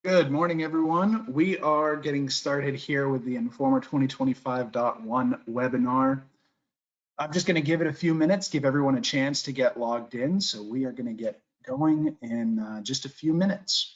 Good morning, everyone. We are getting started here with the Informer 2025.1 webinar. I'm just going to give it a few minutes, give everyone a chance to get logged in. So we are going to get going in just a few minutes.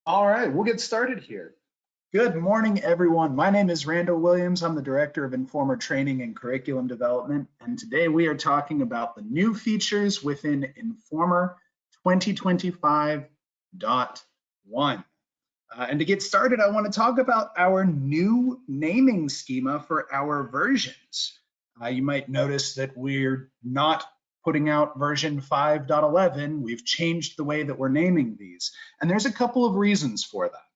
All right, we'll get started here. Good morning, everyone. My name is Randall Williams. I'm the Director of Informer Training and Curriculum Development, and today we are talking about the new features within Informer 2025.1. And to get started, I want to talk about our new naming schema for our versions. You might notice that we're not putting out version 5.11. We've changed the way that we're naming these. And there's a couple of reasons for that.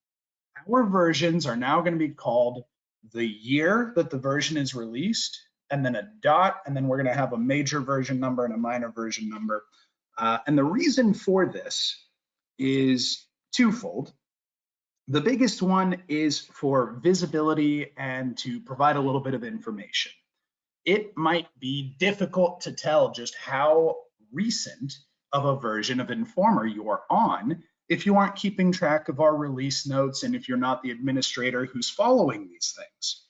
Our versions are now going to be called the year that the version is released, and then a dot, and then we're going to have a major version number and a minor version number. And the reason for this is twofold. The biggest one is for visibility and to provide a little bit of information. It might be difficult to tell just how recent of a version of Informer you are on if you aren't keeping track of our release notes and if you're not the administrator who's following these things.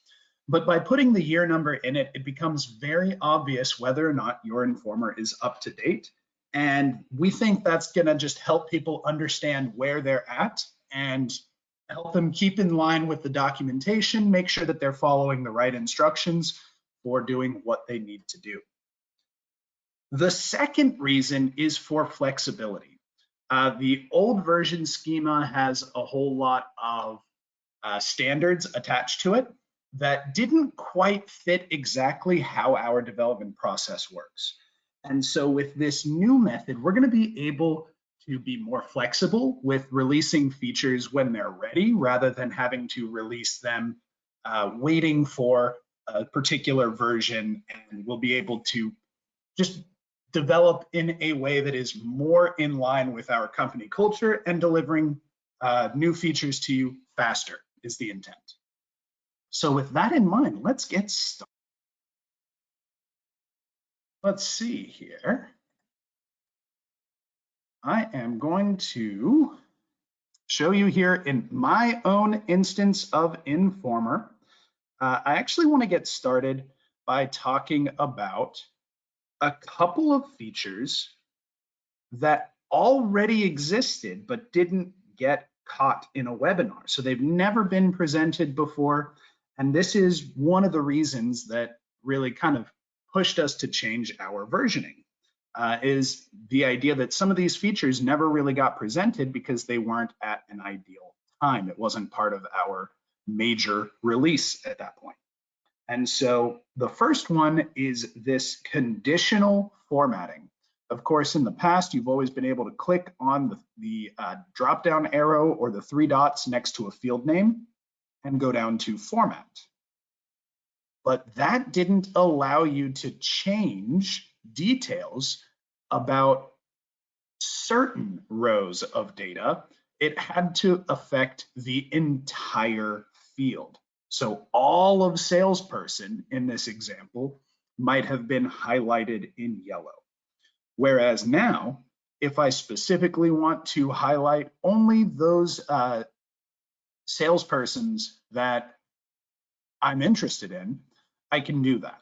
But by putting the year number in it, it becomes very obvious whether or not your Informer is up to date. And we think that's going to just help people understand where they're at and help them keep in line with the documentation, make sure that they're following the right instructions for doing what they need to do. The second reason is for flexibility. The old version schema has a whole lot of standards attached to it that didn't quite fit exactly how our development process works. And so with this new method, we're going to be able to be more flexible with releasing features when they're ready, rather than having to release them waiting for a particular version, and we'll be able to just develop in a way that is more in line with our company culture and delivering new features to you faster is the intent. So with that in mind, let's get started. Let's see here. I am going to show you here in my own instance of Informer. I actually want to get started by talking about a couple of features that already existed but didn't get caught in a webinar. So they've never been presented before. And this is one of the reasons that really kind of pushed us to change our versioning. Is the idea that some of these features never really got presented because they weren't at an ideal time. It wasn't part of our major release at that point. And so the first one is this conditional formatting. Of course, in the past, you've always been able to click on the drop-down arrow or the three dots next to a field name and go down to format. But that didn't allow you to change details about certain rows of data. It had to affect the entire field. So all of salesperson in this example might have been highlighted in yellow. Whereas now, if I specifically want to highlight only those salespersons that I'm interested in, I can do that.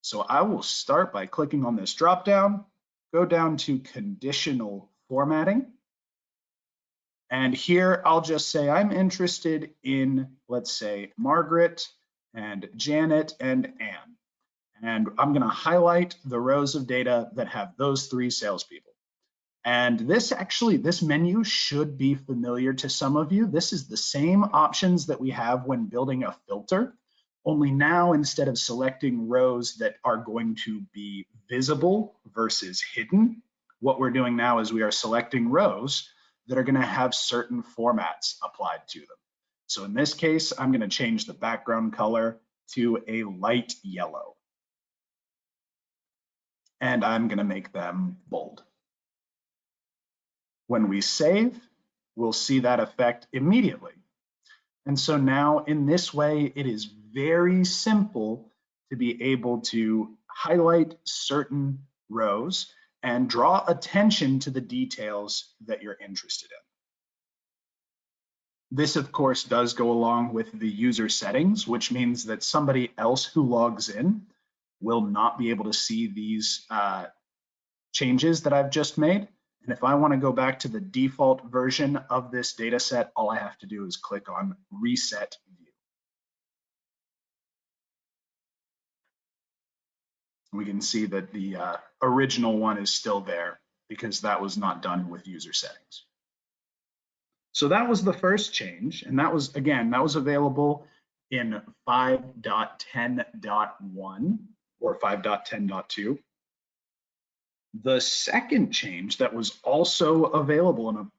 So I will start by clicking on this drop down, go down to conditional formatting. And here I'll just say I'm interested in, let's say, Margaret and Janet and Anne. And I'm going to highlight the rows of data that have those three salespeople. And this menu should be familiar to some of you. This is the same options that we have when building a filter, only now instead of selecting rows that are going to be visible versus hidden, what we're doing now is we are selecting rows that are going to have certain formats applied to them. So in this case, I'm going to change the background color to a light yellow. And I'm going to make them bold. When we save, we'll see that effect immediately. And so now in this way, it is very simple to be able to highlight certain rows and draw attention to the details that you're interested in. This, of course, does go along with the user settings, which means that somebody else who logs in will not be able to see these changes that I've just made. And if I want to go back to the default version of this data set, all I have to do is click on Reset View. We can see that the original one is still there because that was not done with user settings. So that was the first change, and that was, again, that was available in 5.10.1 or 5.10.2. The second change that was also available in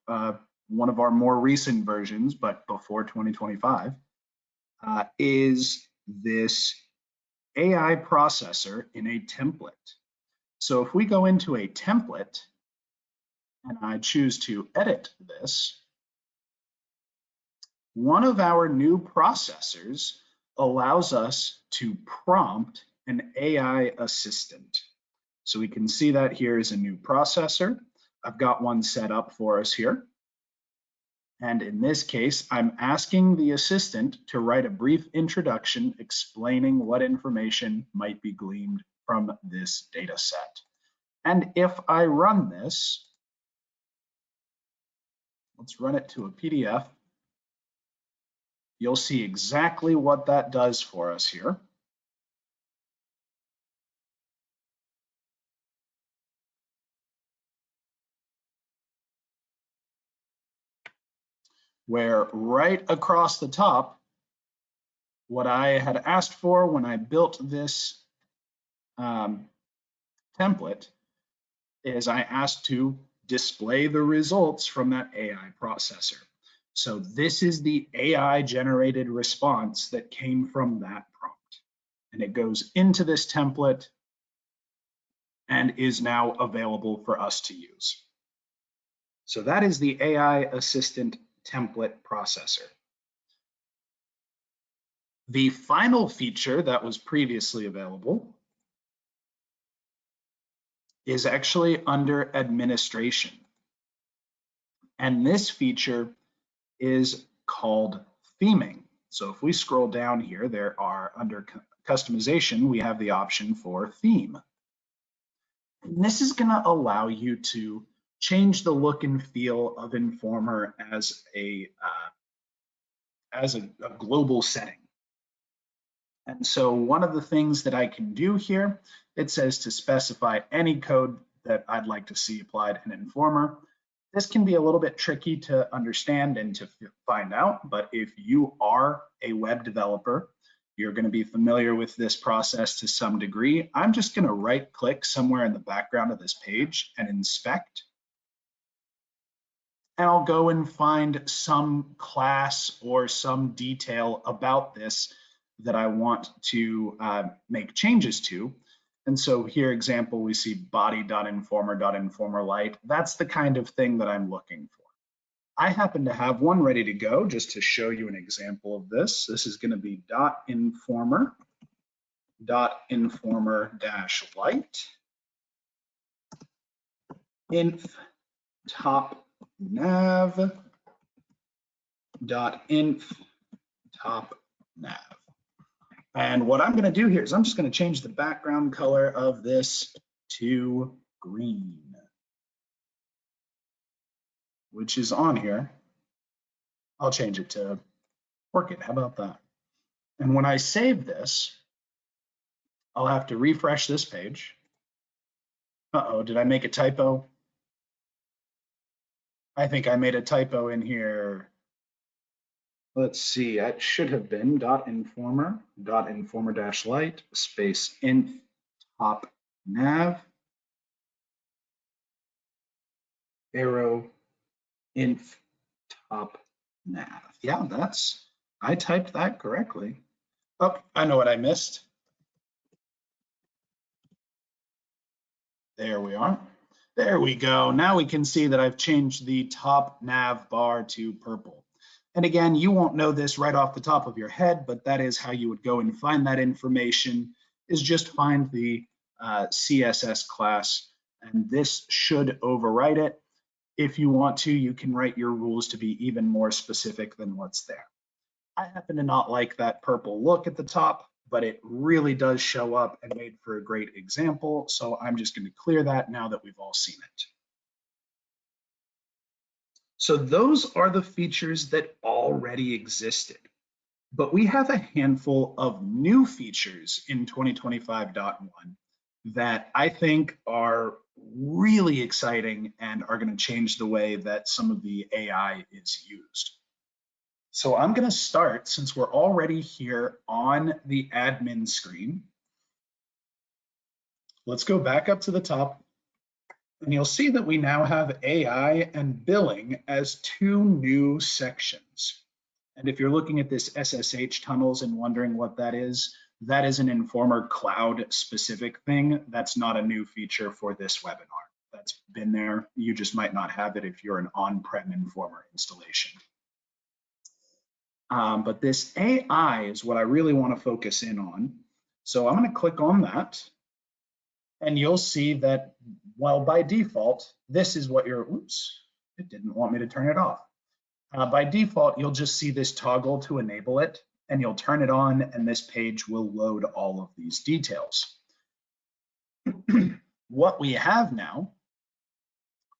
one of our more recent versions, but before 2025, is this AI processor in a template. So if we go into a template and I choose to edit this, one of our new processors allows us to prompt an AI assistant. So we can see that here is a new processor. I've got one set up for us here. And in this case, I'm asking the assistant to write a brief introduction explaining what information might be gleaned from this data set. And if I run this, let's run it to a PDF. You'll see exactly what that does for us here. Where right across the top, what I had asked for when I built this template is I asked to display the results from that AI processor. So this is the AI generated response that came from that prompt. And it goes into this template and is now available for us to use. So that is the AI assistant template processor. The final feature that was previously available is actually under administration. And this feature is called theming. So if we scroll down here, there are under customization, we have the option for theme. And this is going to allow you to change the look and feel of Informer as a global setting. And so one of the things that I can do here, it says to specify any code that I'd like to see applied in Informer. This can be a little bit tricky to understand and to find out, but if you are a web developer, you're going to be familiar with this process to some degree. I'm just going to right click somewhere in the background of this page and inspect. And I'll go and find some class or some detail about this that I want to make changes to. And so here, example, we see body.informer.informer light. That's the kind of thing that I'm looking for. I happen to have one ready to go just to show you an example of this. This is going to be .informer-light. inf top nav dot inf top nav. And what I'm going to do here is I'm just going to change the background color of this to green, which is on here. I'll change it to orchid. How about that? And when I save this, I'll have to refresh this page. Uh-oh, did I make a typo? I think I made a typo in here. Let's see, that should have been .informer dash light space inf top nav arrow inf top nav. Yeah, I typed that correctly. Oh, I know what I missed. There we are. There we go. Now we can see that I've changed the top nav bar to purple. And again, you won't know this right off the top of your head, but that is how you would go and find that information, is just find the CSS class, and this should override it. If you want to, you can write your rules to be even more specific than what's there. I happen to not like that purple look at the top, but it really does show up and made for a great example. So I'm just going to clear that now that we've all seen it. So those are the features that already existed, but we have a handful of new features in 2025.1 that I think are really exciting and are going to change the way that some of the AI is used. So I'm going to start, since we're already here on the admin screen. Let's go back up to the top, and you'll see that we now have AI and billing as two new sections. And if you're looking at this SSH tunnels and wondering what that is an Informer cloud specific thing. That's not a new feature for this webinar. That's been there. You just might not have it if you're an on-prem Informer installation. But this AI is what I really want to focus in on. So I'm going to click on that, and you'll see that, well, by default, this is what you're, oops, it didn't want me to turn it off. By default, you'll just see this toggle to enable it, and you'll turn it on, and this page will load all of these details. What we have now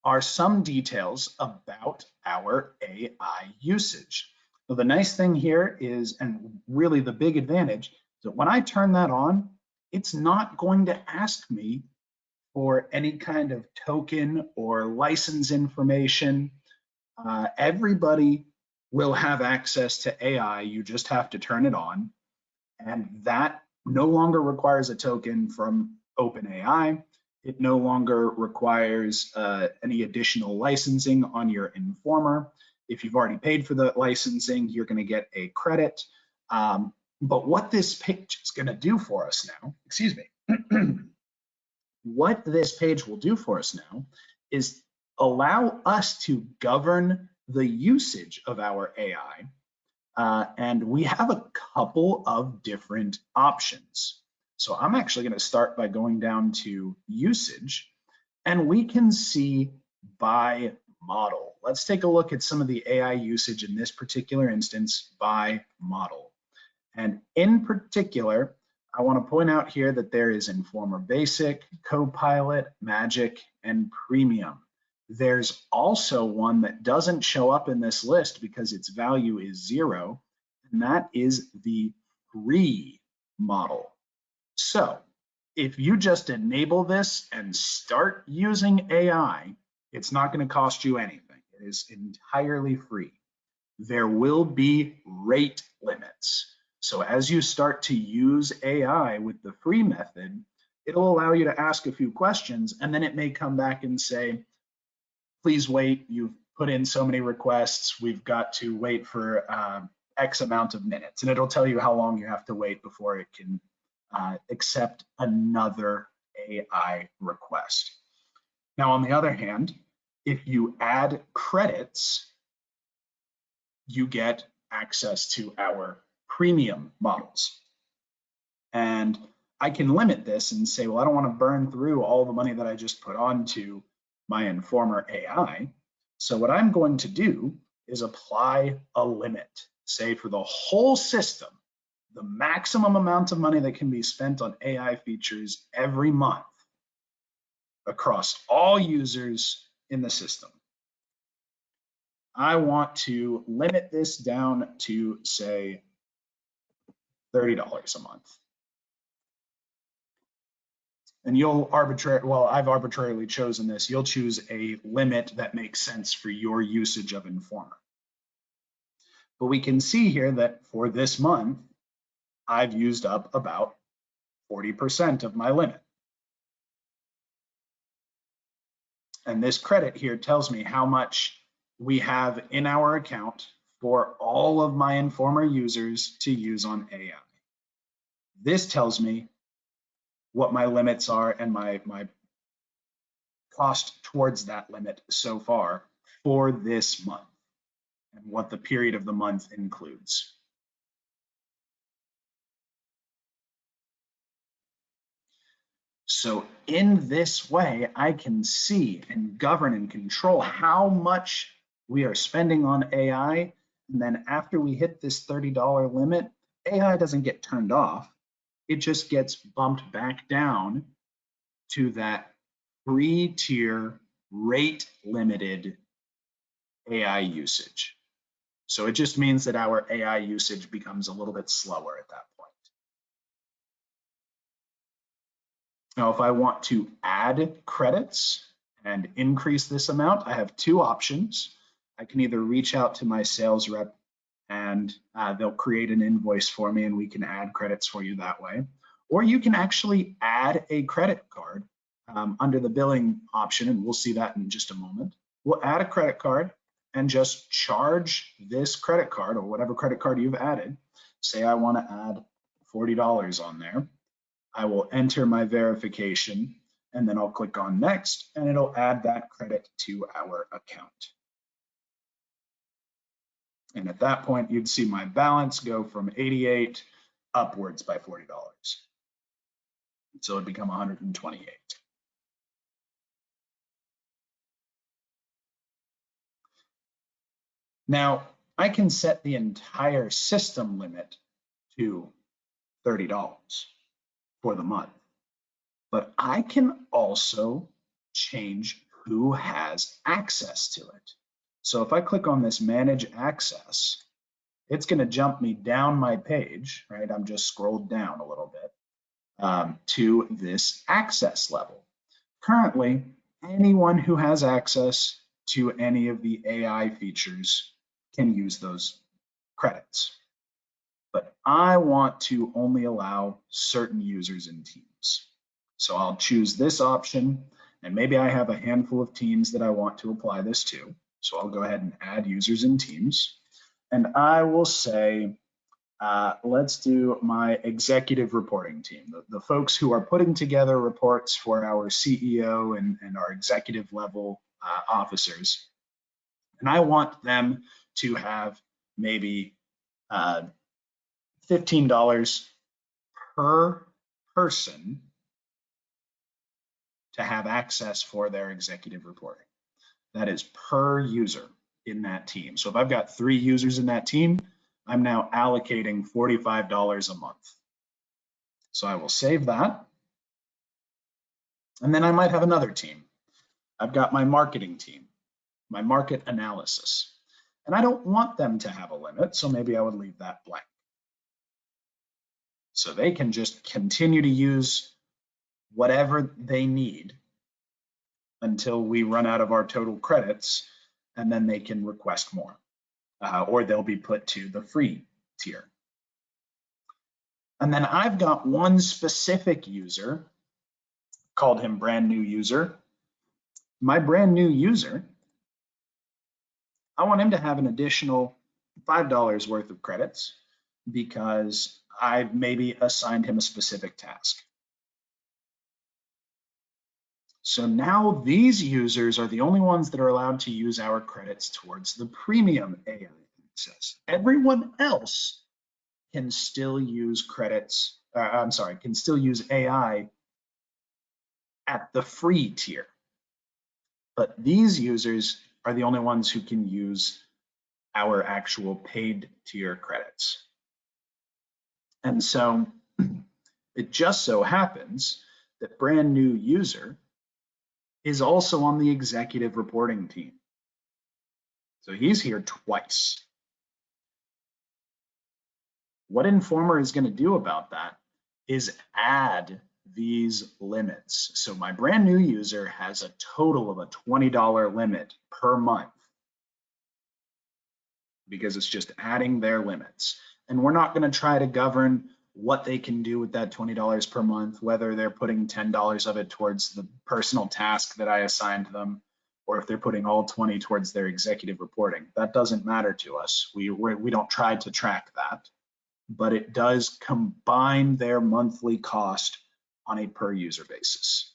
are some details about our AI usage. So the nice thing here is, and really the big advantage, is that when I turn that on, it's not going to ask me for any kind of token or license information. Everybody will have access to AI. You just have to turn it on. And that no longer requires a token from OpenAI. It no longer requires any additional licensing on your Informer. If you've already paid for the licensing, you're going to get a credit. But what this page is going to do for us now, excuse me, what this page will do for us now is allow us to govern the usage of our AI. And we have a couple of different options. So I'm actually going to start by going down to usage, and we can see by model. Let's take a look at some of the AI usage in this particular instance by model. And in particular, I want to point out here that there is Informer Basic, Copilot, Magic, and Premium. There's also one that doesn't show up in this list because its value is 0, and that is the free model. So if you just enable this and start using AI, it's not going to cost you anything. It is entirely free. There will be rate limits. So as you start to use AI with the free method, it'll allow you to ask a few questions, and then it may come back and say, please wait, you've put in so many requests, we've got to wait for X amount of minutes. And it'll tell you how long you have to wait before it can accept another AI request. Now, on the other hand, if you add credits, you get access to our premium models. And I can limit this and say, well, I don't want to burn through all the money that I just put on to my Informer AI. So what I'm going to do is apply a limit, say for the whole system, the maximum amount of money that can be spent on AI features every month across all users in the system. I want to limit this down to, say, $30 a month. And you'll I've arbitrarily chosen this. You'll choose a limit that makes sense for your usage of Informer. But we can see here that for this month, I've used up about 40% of my limit. And this credit here tells me how much we have in our account for all of my Informer users to use on AI. This tells me what my limits are and my cost towards that limit so far for this month and what the period of the month includes. So in this way, I can see and govern and control how much we are spending on AI. And then after we hit this $30 limit, AI doesn't get turned off. It just gets bumped back down to that free tier rate limited AI usage. So it just means that our AI usage becomes a little bit slower at that point. Now, if I want to add credits and increase this amount, I have two options. I can either reach out to my sales rep and they'll create an invoice for me and we can add credits for you that way. Or you can actually add a credit card under the billing option, and we'll see that in just a moment. We'll add a credit card and just charge this credit card or whatever credit card you've added. Say I want to add $40 on there. I will enter my verification and then I'll click on next and it'll add that credit to our account. And at that point, you'd see my balance go from 88 upwards by $40. So it'd become 128. Now, I can set the entire system limit to $30 for the month, but I can also change who has access to it. So if I click on this manage access, it's going to jump me down my page, right? I'm just scrolled down a little bit to this access level. Currently, anyone who has access to any of the AI features can use those credits. But I want to only allow certain users and teams. So I'll choose this option, and maybe I have a handful of teams that I want to apply this to. So I'll go ahead and add users and teams. And I will say, let's do my executive reporting team, the folks who are putting together reports for our CEO and our executive level officers. And I want them to have maybe $15 per person to have access for their executive reporting. That is per user in that team. So if I've got 3 users in that team, I'm now allocating $45 a month. So I will save that. And then I might have another team. I've got my marketing team, my market analysis. And I don't want them to have a limit, so maybe I would leave that blank. So they can just continue to use whatever they need until we run out of our total credits, and then they can request more, or they'll be put to the free tier. And then I've got one specific user, called him brand new user. My brand new user, I want him to have an additional $5 worth of credits because I've maybe assigned him a specific task. So now these users are the only ones that are allowed to use our credits towards the premium AI access. Everyone else can still use credits, can still use AI at the free tier. but these users are the only ones who can use our actual paid tier credits. And so it just so happens that brand new user is also on the executive reporting team. So he's here twice. What Informer is going to do about that is add these limits. So my brand new user has a total of a $20 limit per month because it's just adding their limits. And we're not going to try to govern what they can do with that $20 per month, whether they're putting $10 of it towards the personal task that I assigned them, or if they're putting all 20 towards their executive reporting. That doesn't matter to us. We don't try to track that, but it does combine their monthly cost on a per user basis.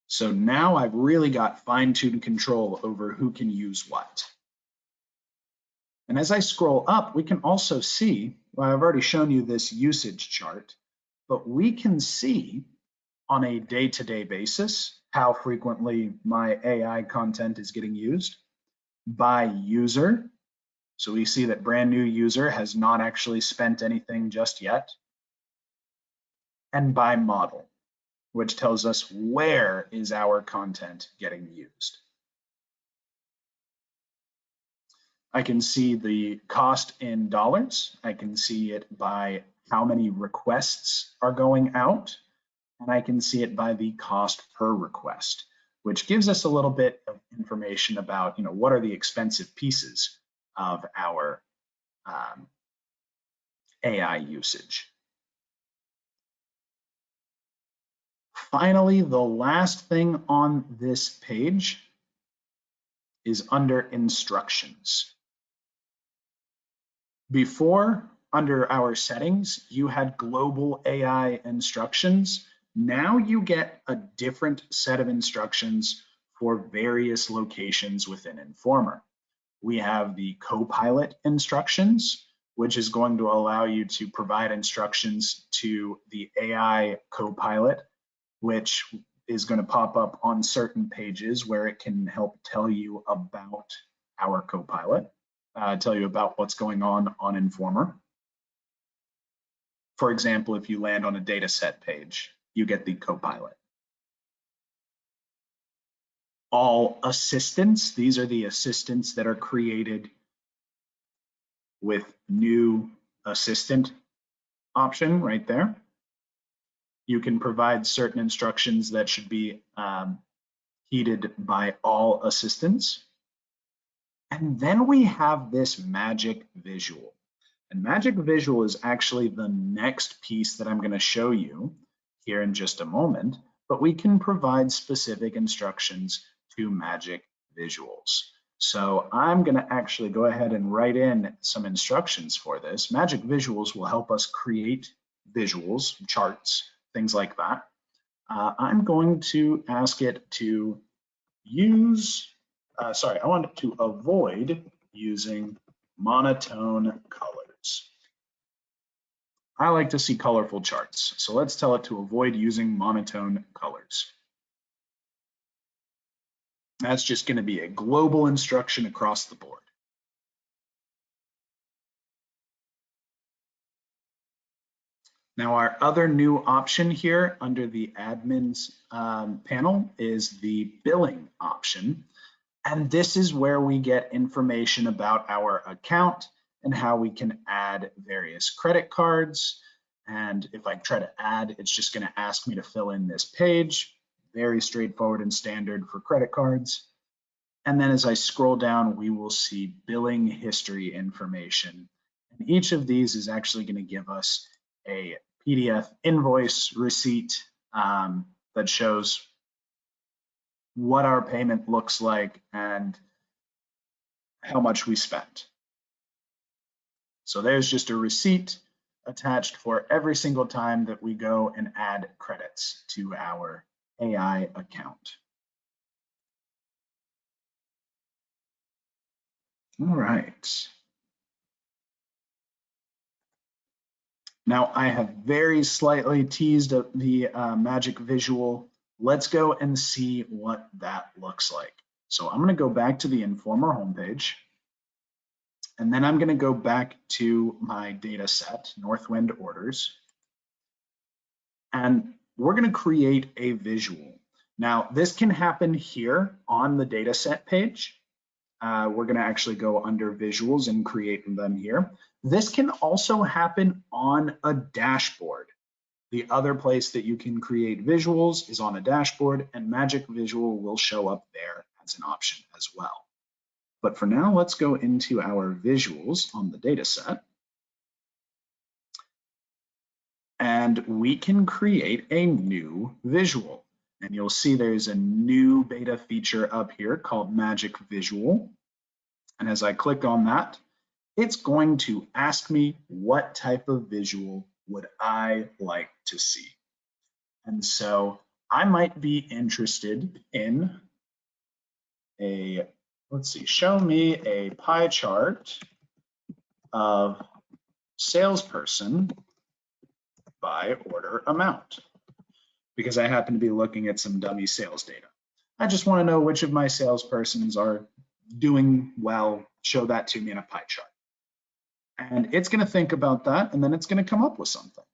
So now I've really got fine-tuned control over who can use what. And as I scroll up, we can also see, well, I've already shown you this usage chart, but we can see on a day-to-day basis how frequently my AI content is getting used by user. So we see that brand new user has not actually spent anything just yet. And by model, which tells us where is our content getting used. I can see the cost in dollars. I can see it by how many requests are going out, and I can see it by the cost per request, which gives us a little bit of information about, what are the expensive pieces of our AI usage. Finally, the last thing on this page is under instructions. Before, under our settings, you had global AI instructions. Now you get a different set of instructions for various locations within Informer. We have the Copilot instructions, which is going to allow you to provide instructions to the AI Copilot, which is going to pop up on certain pages where it can help tell you about our Copilot, tell you about what's going on Informer. For example, if you land on a data set page, you get the Copilot. All assistants, these are the assistants that are created with new assistant option right there. You can provide certain instructions that should be heeded by all assistants. And then we have this magic visual. And magic visual is actually the next piece that I'm going to show you here in just a moment, but we can provide specific instructions to magic visuals. So I'm going to actually go ahead and write in some instructions for this. Magic visuals will help us create visuals, charts, things like that. I'm going to ask it to I want it to avoid using monotone colors. I like to see colorful charts, so let's tell it to avoid using monotone colors. That's just going to be a global instruction across the board. Now, our other new option here under the admins panel is the billing option. And this is where we get information about our account and how we can add various credit cards. And if I try to add, it's just going to ask me to fill in this page. Very straightforward and standard for credit cards. And then as I scroll down, we will see billing history information. And each of these is actually going to give us a PDF invoice receipt that shows what our payment looks like and how much we spent. So there's just a receipt attached for every single time that we go and add credits to our AI account. All right. Now I have very slightly teased the magic visual. Let's go and see what that looks like. So I'm going to go back to the Informer homepage, and then I'm going to go back to my data set, Northwind orders, and we're going to create a visual. Now this can happen here on the data set page. We're going to actually go under visuals and create them here. This can also happen on a dashboard. The other place that you can create visuals is on a dashboard, and Magic Visual will show up there as an option as well. But for now, let's go into our visuals on the data set. And we can create a new visual. And you'll see there's a new beta feature up here called Magic Visual. And as I click on that, it's going to ask me what type of visual would I like to see. And so I might be interested in let's see, show me a pie chart of salesperson by order amount, because I happen to be looking at some dummy sales data. I just want to know which of my salespersons are doing well. Show that to me in a pie chart. And it's going to think about that, and then it's going to come up with something.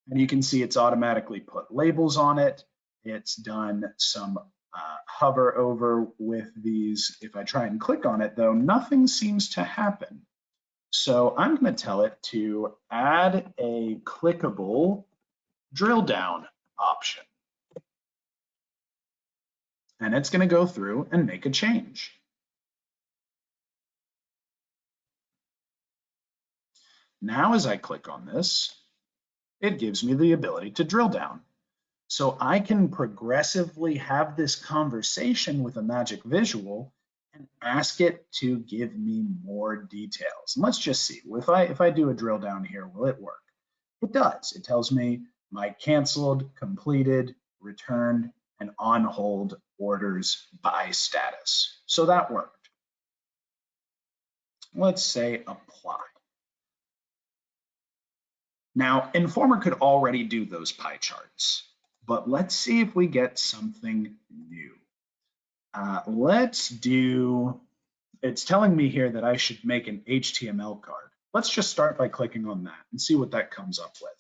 And you can see it's automatically put labels on it. It's done some hover over with these. If I try and click on it, though, nothing seems to happen. So I'm going to tell it to add a clickable drill down option. And it's going to go through and make a change. Now, as I click on this, it gives me the ability to drill down. So I can progressively have this conversation with a magic visual and ask it to give me more details. And let's just see, if I do a drill down here, will it work? It does. It tells me my canceled, completed, returned, and on hold orders by status. So that worked. Let's say apply. Now, Informer could already do those pie charts, but let's see if we get something new. It's telling me here that I should make an HTML card. Let's just start by clicking on that and see what that comes up with.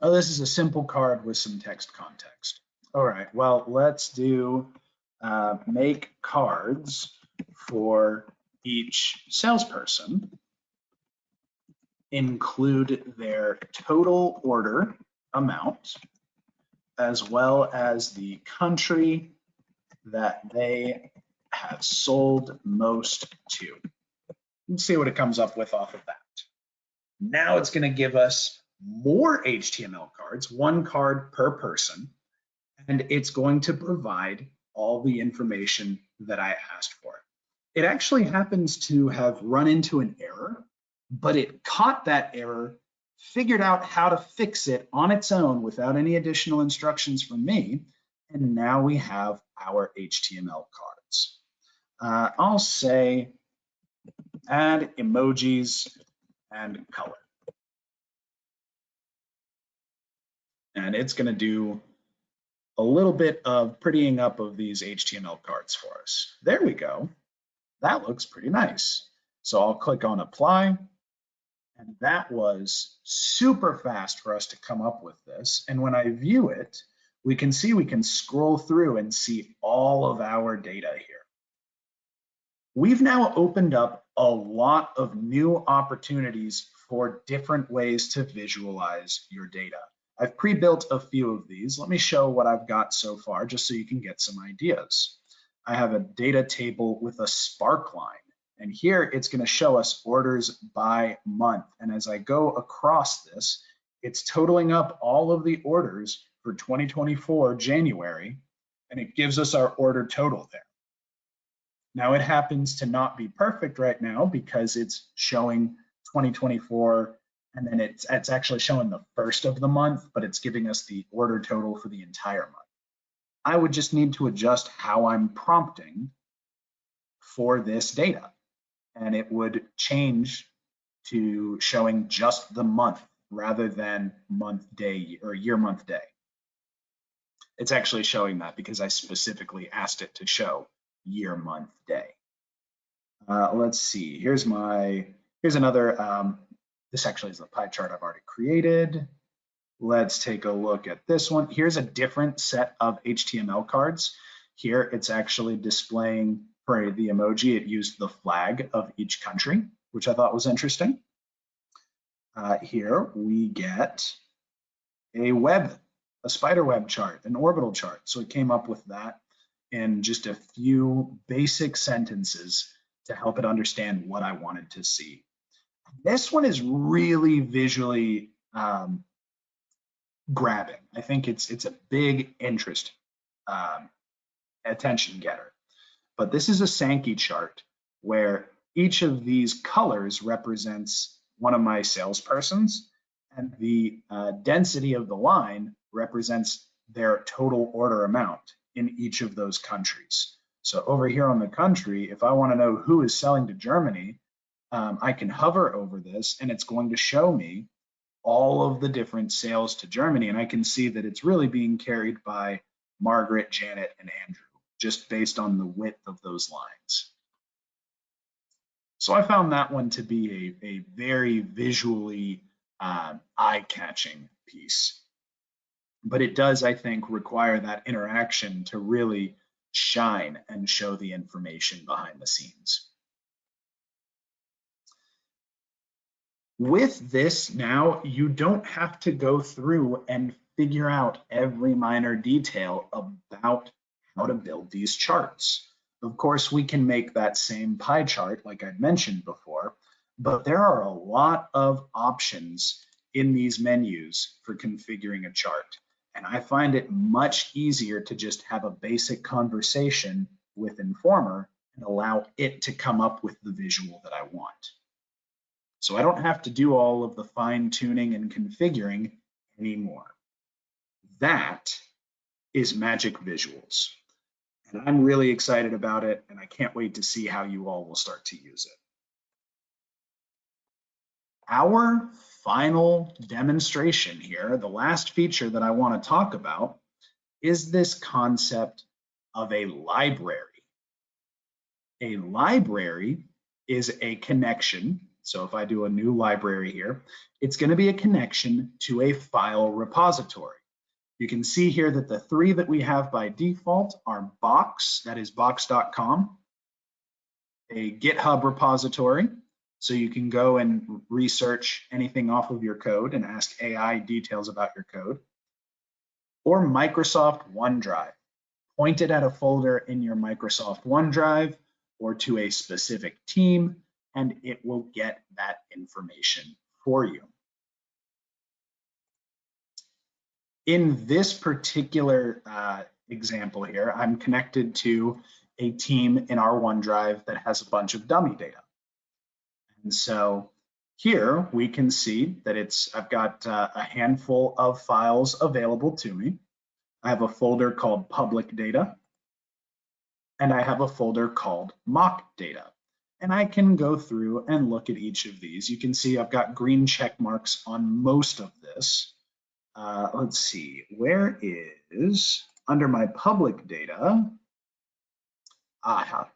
Oh, this is a simple card with some text context. All right, well, let's do make cards for each salesperson, include their total order amount, as well as the country that they have sold most to. Let's see what it comes up with off of that. Now it's going to give us more HTML cards, one card per person, and it's going to provide all the information that I asked for. It actually happens to have run into an error, but it caught that error, figured out how to fix it on its own without any additional instructions from me, and now we have our HTML cards. I'll say add emojis and color. And it's going to do a little bit of prettying up of these HTML cards for us. There we go. That looks pretty nice. So I'll click on apply. And that was super fast for us to come up with this. And when I view it, we can see we can scroll through and see all of our data here. We've now opened up a lot of new opportunities for different ways to visualize your data. I've pre-built a few of these. Let me show what I've got so far, just so you can get some ideas. I have a data table with a spark line. And here it's going to show us orders by month. And as I go across this, it's totaling up all of the orders for 2024 January, and it gives us our order total there. Now it happens to not be perfect right now because it's showing 2024, and then it's actually showing the first of the month, but it's giving us the order total for the entire month. I would just need to adjust how I'm prompting for this data, and it would change to showing just the month rather than month, day, or year, month, day. It's actually showing that because I specifically asked it to show year, month, day. Let's see, here's another, this actually is the pie chart I've already created. Let's take a look at this one. Here's a different set of HTML cards. Here it's actually displaying, for the emoji, it used the flag of each country, which I thought was interesting. Here we get a spider web chart, an orbital chart. So it came up with that in just a few basic sentences to help it understand what I wanted to see. This one is really visually grabbing. I think it's a big interest attention getter. But this is a Sankey chart where each of these colors represents one of my salespersons, and the density of the line represents their total order amount in each of those countries. So over here on the country, if I want to know who is selling to Germany, I can hover over this and it's going to show me all of the different sales to Germany, and I can see that it's really being carried by Margaret, Janet, and Andrew, just based on the width of those lines. So I found that one to be a very visually eye-catching piece. But it does, I think, require that interaction to really shine and show the information behind the scenes. With this now, you don't have to go through and figure out every minor detail about how to build these charts. Of course, we can make that same pie chart like I'd mentioned before, but there are a lot of options in these menus for configuring a chart. And I find it much easier to just have a basic conversation with Informer and allow it to come up with the visual that I want. So I don't have to do all of the fine tuning and configuring anymore. That is Magic Visuals. And I'm really excited about it, and I can't wait to see how you all will start to use it. Our final demonstration here, the last feature that I want to talk about, is this concept of a library. A library is a connection. So if I do a new library here, it's going to be a connection to a file repository. You can see here that the three that we have by default are Box, that is box.com, a GitHub repository, so you can go and research anything off of your code and ask AI details about your code, or Microsoft OneDrive, pointed at a folder in your Microsoft OneDrive or to a specific team, and it will get that information for you. In this particular example here, I'm connected to a team in our OneDrive that has a bunch of dummy data. And so here we can see that I've got a handful of files available to me. I have a folder called public data, and I have a folder called mock data. And I can go through and look at each of these. You can see I've got green check marks on most of this. Let's see, where is, under my public data,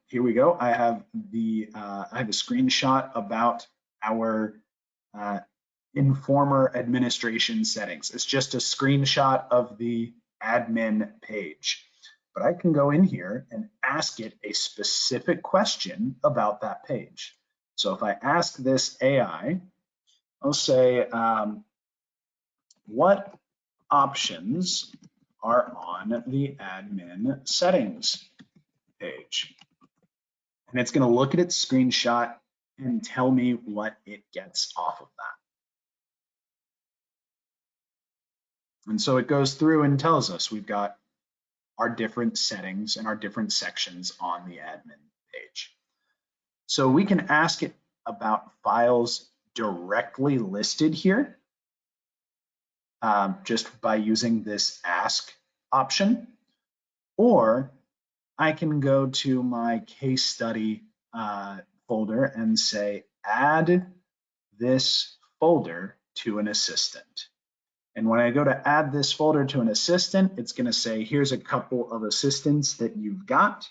here we go. I have a screenshot about our Informer administration settings. It's just a screenshot of the admin page. But I can go in here and ask it a specific question about that page. So if I ask this AI, I'll say, what options are on the admin settings page? And it's going to look at its screenshot and tell me what it gets off of that. And so it goes through and tells us we've got our different settings and our different sections on the admin page. So we can ask it about files directly listed here, just by using this ask option, or I can go to my case study folder and say, add this folder to an assistant. And when I go to add this folder to an assistant, it's going to say, here's a couple of assistants that you've got.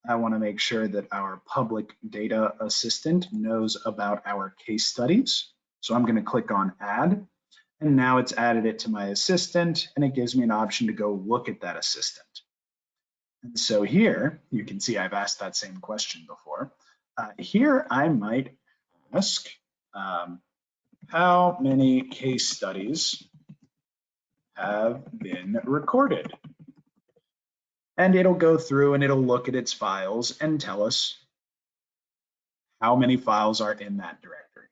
I want to make sure that our public data assistant knows about our case studies. So I'm going to click on add, and now it's added it to my assistant, and it gives me an option to go look at that assistant. And so here you can see I've asked that same question before. Here I might ask, how many case studies have been recorded? And it'll go through and it'll look at its files and tell us how many files are in that directory.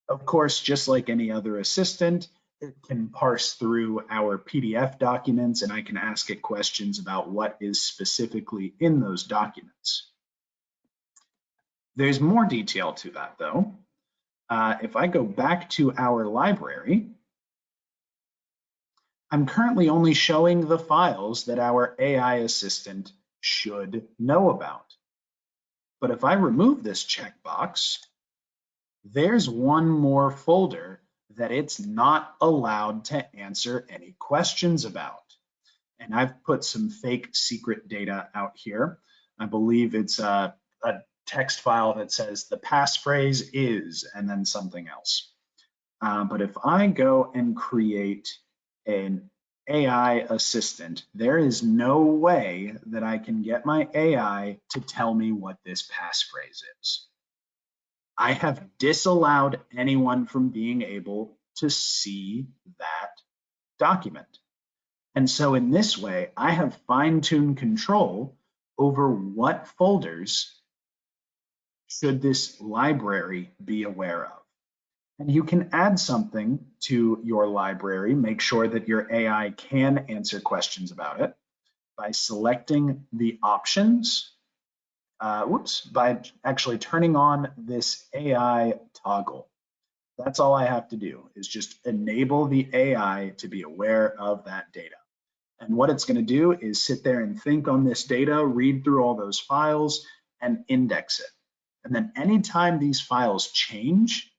Of course, just like any other assistant, it can parse through our PDF documents, and I can ask it questions about what is specifically in those documents. There's more detail to that though. If I go back to our library, I'm currently only showing the files that our AI assistant should know about. But if I remove this checkbox, there's one more folder that it's not allowed to answer any questions about. And I've put some fake secret data out here. I believe it's a text file that says the passphrase is, and then something else. But if I go and create an AI assistant, there is no way that I can get my AI to tell me what this passphrase is. I have disallowed anyone from being able to see that document. And so in this way, I have fine-tuned control over what folders should this library be aware of. And you can add something to your library, make sure that your AI can answer questions about it by selecting the options, by actually turning on this AI toggle. That's all I have to do is just enable the AI to be aware of that data. And what it's going to do is sit there and think on this data, read through all those files and index it. And then anytime these files change,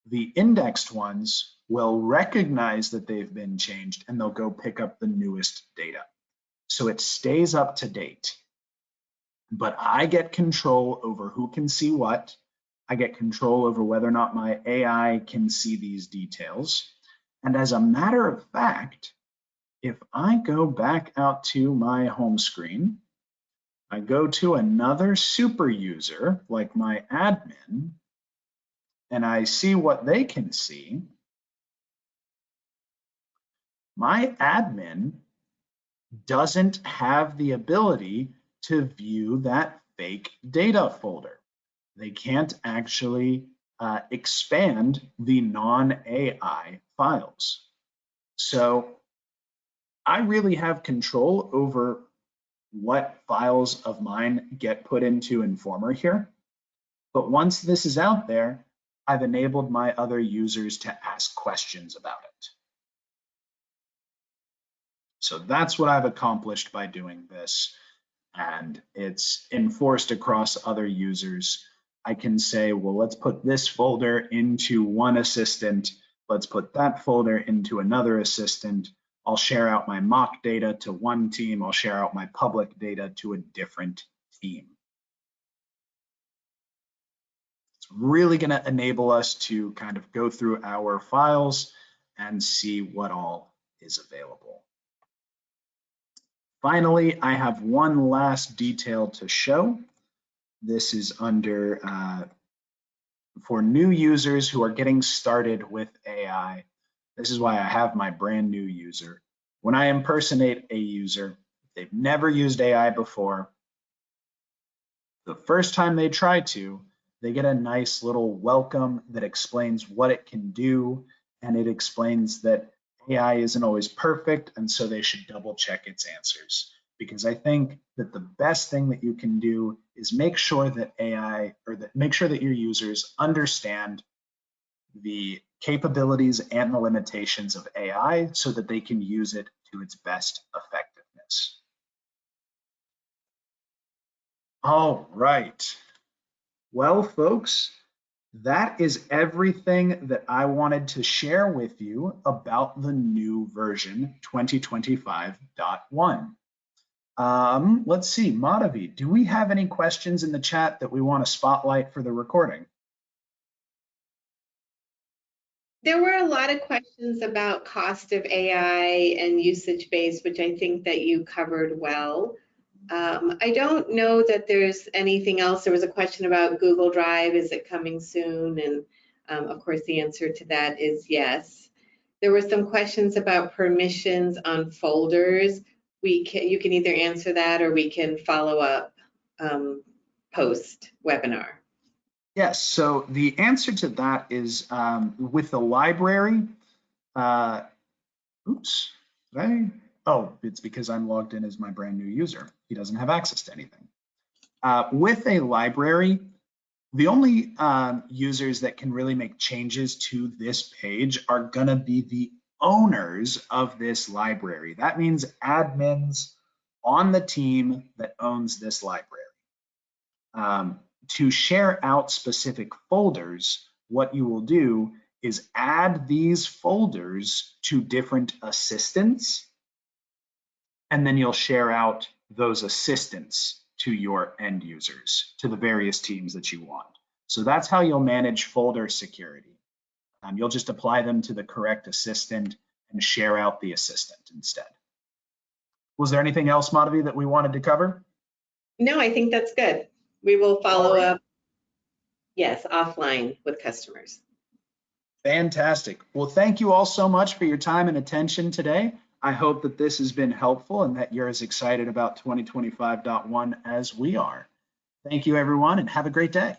the indexed ones will recognize that they've been changed and they'll go pick up the newest data. So it stays up to date. But I get control over who can see what. I get control over whether or not my AI can see these details. And as a matter of fact, if I go back out to my home screen, I go to another super user like my admin, and I see what they can see, my admin doesn't have the ability to view that fake data folder. They can't actually expand the non-AI files. So I really have control over what files of mine get put into Informer here. But once this is out there, I've enabled my other users to ask questions about it. So that's what I've accomplished by doing this. And it's enforced across other users. I can say, well, let's put this folder into one assistant. Let's put that folder into another assistant. I'll share out my mock data to one team. I'll share out my public data to a different team. It's really going to enable us to kind of go through our files and see what all is available. Finally, I have one last detail to show. This is under for new users who are getting started with AI. This is why I have my brand new user. When I impersonate a user, they've never used AI before. The first time they try to, they get a nice little welcome that explains what it can do, and it explains that AI isn't always perfect, and so they should double check its answers. Because I think that the best thing that you can do is make sure that make sure that your users understand the capabilities and the limitations of AI so that they can use it to its best effectiveness. All right. Well, folks, that is everything that I wanted to share with you about the new version 2025.1. Let's see, Madhavi, do we have any questions in the chat that we want to spotlight for the recording? There were a lot of questions about cost of AI and usage based, which I think that you covered well. I don't know that there's anything else. There was a question about Google Drive. Is it coming soon? And of course, the answer to that is yes. There were some questions about permissions on folders. You can either answer that or we can follow up post webinar. Yes, so the answer to that is with the library, oops, it's because I'm logged in as my brand new user. He doesn't have access to anything. With a library, the only users that can really make changes to this page are gonna be the owners of this library. That means admins on the team that owns this library. To share out specific folders, what you will do is add these folders to different assistants, and then you'll share out those assistants to your end users, to the various teams that you want. So that's how you'll manage folder security. You'll just apply them to the correct assistant and share out the assistant instead. Was there anything else, Madhavi, that we wanted to cover? No, I think that's good. We will follow up, yes, offline with customers. Fantastic. Well, thank you all so much for your time and attention today. I hope that this has been helpful and that you're as excited about 2025.1 as we are. Thank you, everyone, and have a great day.